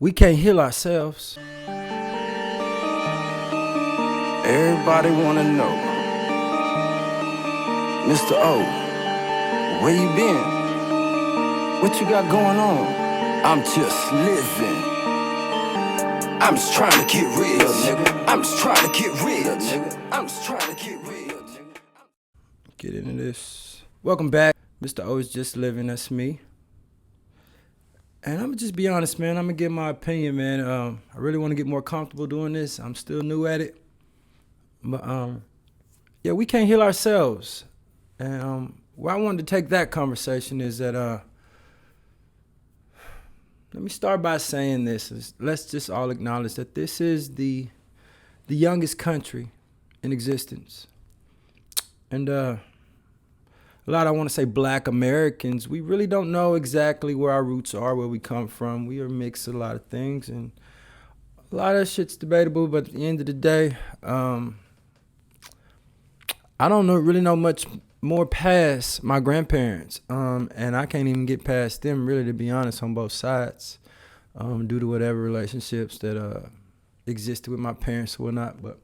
We can't heal ourselves. Everybody wanna know, Mr.O, where you been? What you got going on? I'm just living. I'm just trying to get real, nigga. I'm just trying to get real, nigga. I'm just trying to get real, nigga. Get into this. Welcome back. Mr.O is just living. That's me. And I'm gonna just be honest, man. I'm gonna give my opinion, man. I really want to get more comfortable doing this. I'm still new at it, but yeah, we can't heal ourselves. And where I wanted to take that conversation is that let me start by saying this. Let's just all acknowledge that this is the youngest country in existence, and a lot I want to say black Americans, we really don't know exactly where our roots are, where we come from. We are mixed a lot of things, and a lot of shit's debatable, but at the end of the day, I don't really know much more past my grandparents, and I can't even get past them, really, to be honest, on both sides, due to whatever relationships that existed with my parents or whatnot. But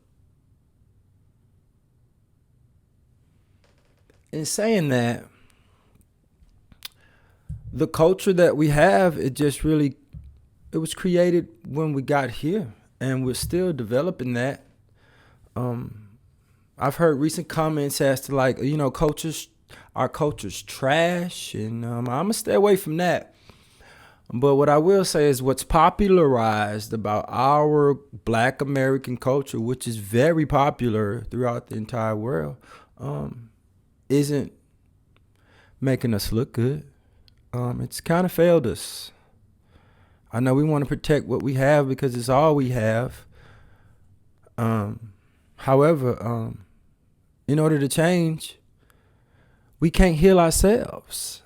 in saying that, the culture that we have, it was created when we got here, and we're still developing that. I've heard recent comments as to our culture's trash, and I'm gonna stay away from that. But what I will say is what's popularized about our black American culture, which is very popular throughout the entire world, isn't making us look good. It's kind of failed us. I know we want to protect what we have because it's all we have. However, in order to change, we can't heal ourselves.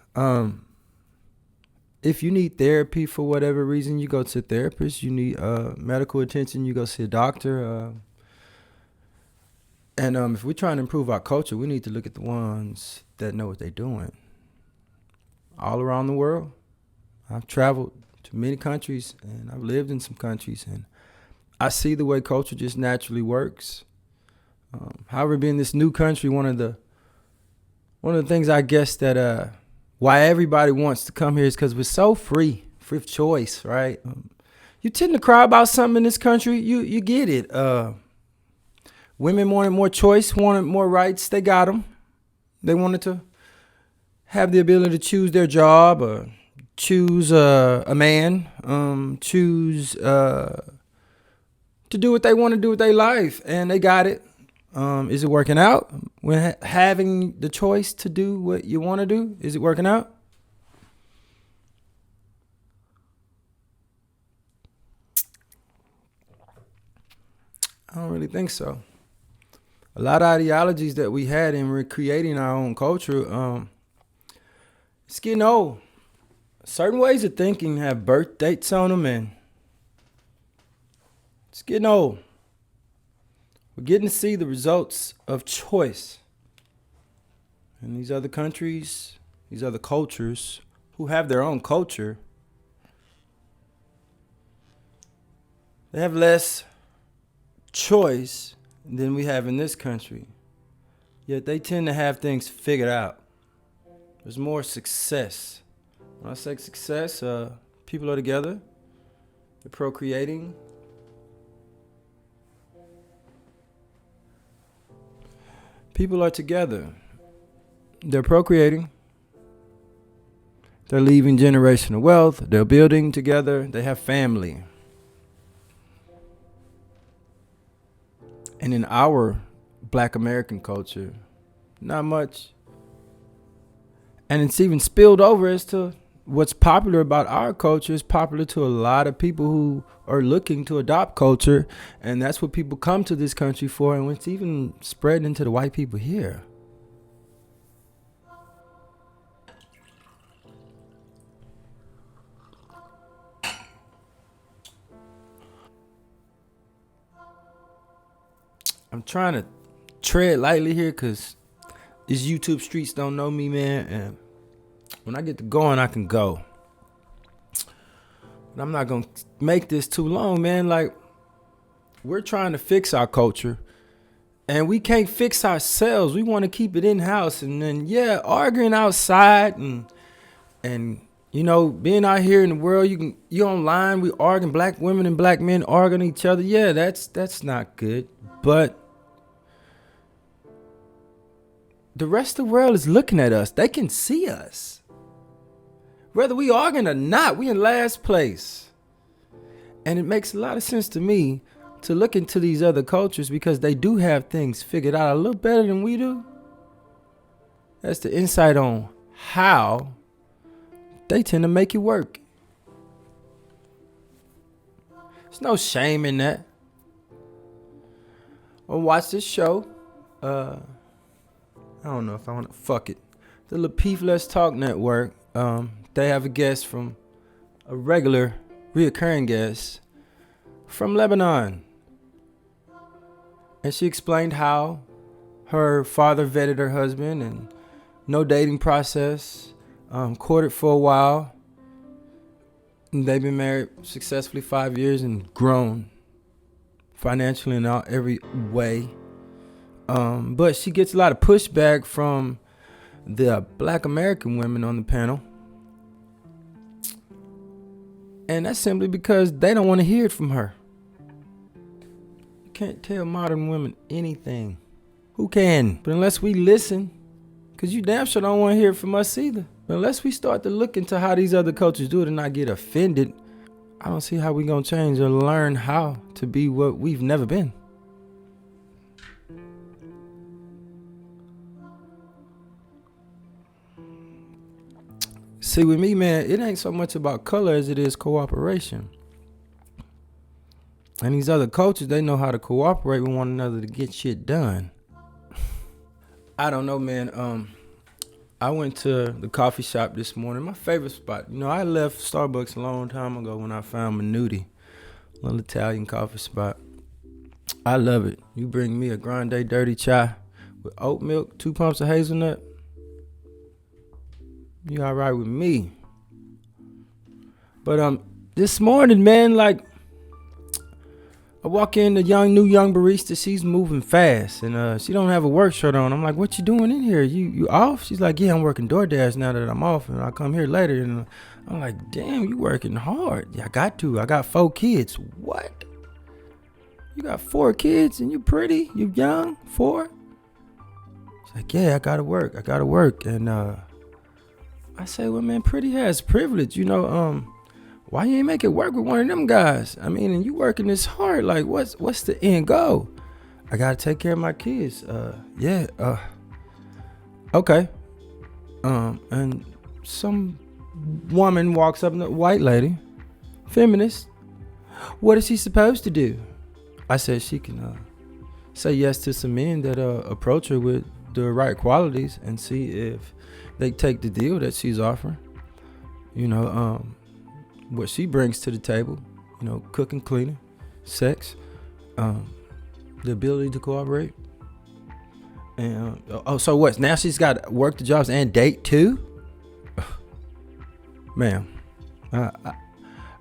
If you need therapy for whatever reason, you go to a therapist. You need medical attention, you go see a doctor. And if we're trying to improve our culture, we need to look at the ones that know what they're doing. All around the world, I've traveled to many countries, and I've lived in some countries, and I see the way culture just naturally works. However, being this new country, one of the things I guess that why everybody wants to come here is because we're so free of choice, right? You tend to cry about something in this country, you get it. Women wanted more choice, wanted more rights. They got them. They wanted to have the ability to choose their job, or choose a man, choose to do what they want to do with their life, and they got it. Is it working out? When having the choice to do what you want to do, is it working out? I don't really think so. A lot of ideologies that we had in recreating our own culture, it's getting old. Certain ways of thinking have birth dates on them, and it's getting old. We're getting to see the results of choice. And these other countries, these other cultures who have their own culture, they have less choice than we have in this country. Yet they tend to have things figured out. There's more success. When I say success, people are together, they're procreating. People are together, they're procreating, they're leaving generational wealth, they're building together, they have family. And in our black American culture, not much. And it's even spilled over as to what's popular about our culture is popular to a lot of people who are looking to adopt culture. And that's what people come to this country for. And it's even spreading into the white people here. I'm trying to tread lightly here because these YouTube streets don't know me, man. And when I get to going, I can go. and I'm not gonna make this too long, man. Like, we're trying to fix our culture, and we can't fix ourselves. We want to keep it in house, and then arguing outside and you know, being out here in the world, you online, we arguing, black women and black men arguing each other. Yeah, that's not good. But the rest of the world is looking at us. They can see us. Whether we arguing or not, we in last place. And it makes a lot of sense to me to look into these other cultures because they do have things figured out a little better than we do. That's the insight on how they tend to make it work. There's no shame in that. Or watch this show. I don't know if I want to fuck it. The Lapeef Let's Talk Network. They have a guest from a regular, reoccurring guest from Lebanon. And she explained how her father vetted her husband and no dating process. Courted for a while. And they've been married successfully 5 years and grown financially in every way. But she gets a lot of pushback from the black American women on the panel. And that's simply because they don't want to hear it from her. You can't tell modern women anything. Who can? But unless we listen, because you damn sure don't want to hear it from us either. But unless we start to look into how these other cultures do it and not get offended, I don't see how we going to change or learn how to be what we've never been. See, with me, man, it ain't so much about color as it is cooperation. And these other cultures, they know how to cooperate with one another to get shit done. I don't know, man. I went to the coffee shop this morning, my favorite spot. You know, I left Starbucks a long time ago when I found Minuti, a little Italian coffee spot. I love it. You bring me a grande dirty chai with oat milk, 2 pumps of hazelnut. You all right with me. But this morning, man, like, I walk in, the new young barista, she's moving fast, and she don't have a work shirt on. I'm like, what you doing in here? You off? She's like, yeah, I'm working DoorDash now that I'm off, and I'll come here later. And I'm like, damn, you working hard. Yeah, I got to. I got 4 kids. What? You got 4 kids, and you pretty? You young? 4? She's like, yeah, I gotta work. And I say, well, man, pretty has privilege, you know. Why you ain't make it work with one of them guys? I mean, and you working this hard. Like, what's the end goal? I gotta take care of my kids. Okay. And some woman walks up, a white lady, feminist. What is she supposed to do? I said she can say yes to some men that approach her with the right qualities and see if they take the deal that she's offering. You know, what she brings to the table, you know, cooking, cleaning, sex, the ability to cooperate. And so what? Now she's got to work the jobs and date too? Ma'am,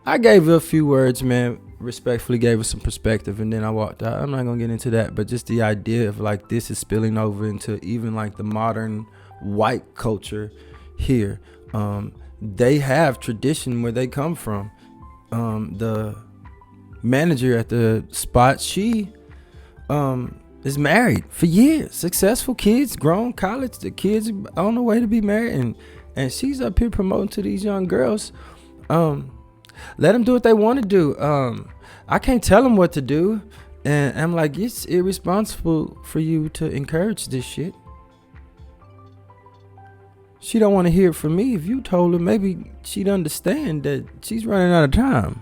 I gave her a few words, man, respectfully gave her some perspective, and then I walked out. I'm not going to get into that, but just the idea of like this is spilling over into even like the modern white culture here. They have tradition where they come from. The manager at the spot, she is married for years, successful kids, grown, college, the kids on the way to be married, and she's up here promoting to these young girls. Let them do what they want to do. I can't tell them what to do, and I'm like, it's irresponsible for you to encourage this shit. She don't want to hear it from me. If you told her, maybe she'd understand that she's running out of time.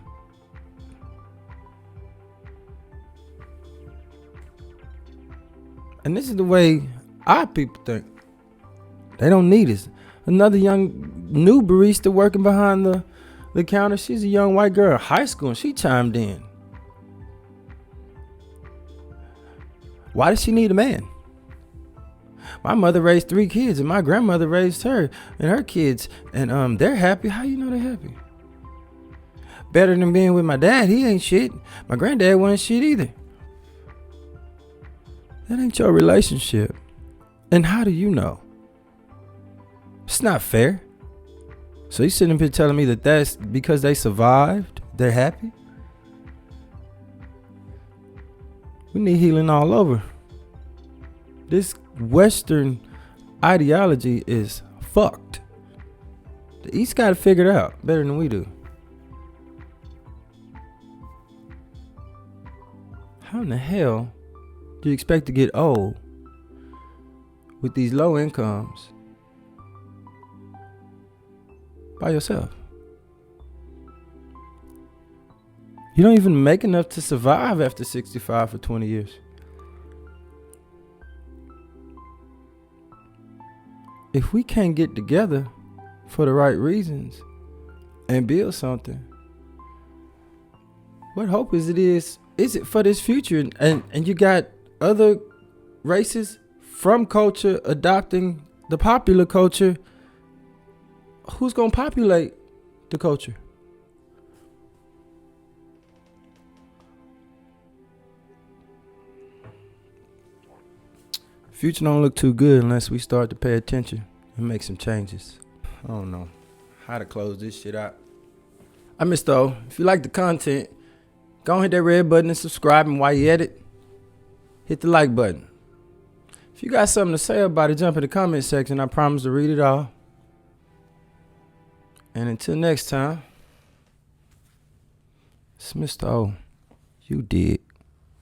And this is the way our people think. They don't need us. Another new barista working behind the counter. She's a young white girl, high school, and she chimed in. Why does she need a man? My mother raised 3 kids, and my grandmother raised her and her kids, and they're happy. How you know they're happy? better than being with my dad. He ain't shit. My granddad wasn't shit either. That ain't your relationship. And how do you know? It's not fair. So you sitting up here telling me that that's because they survived, they're happy? We need healing all over. This Western ideology is fucked. The East got it figured out better than we do. How in the hell do you expect to get old with these low incomes by yourself? You don't even make enough to survive after 65 for 20 years. If we can't get together for the right reasons and build something, what hope is it for this future? And you got other races from culture adopting the popular culture. Who's gonna populate the culture? Future don't look too good unless we start to pay attention and make some changes. I don't know how to close this shit out. I'm Mr.O. If you like the content, go and hit that red button and subscribe. And while you at it, hit the like button. If you got something to say about it, jump in the comment section. I promise to read it all. And until next time, it's Mr.O. You did.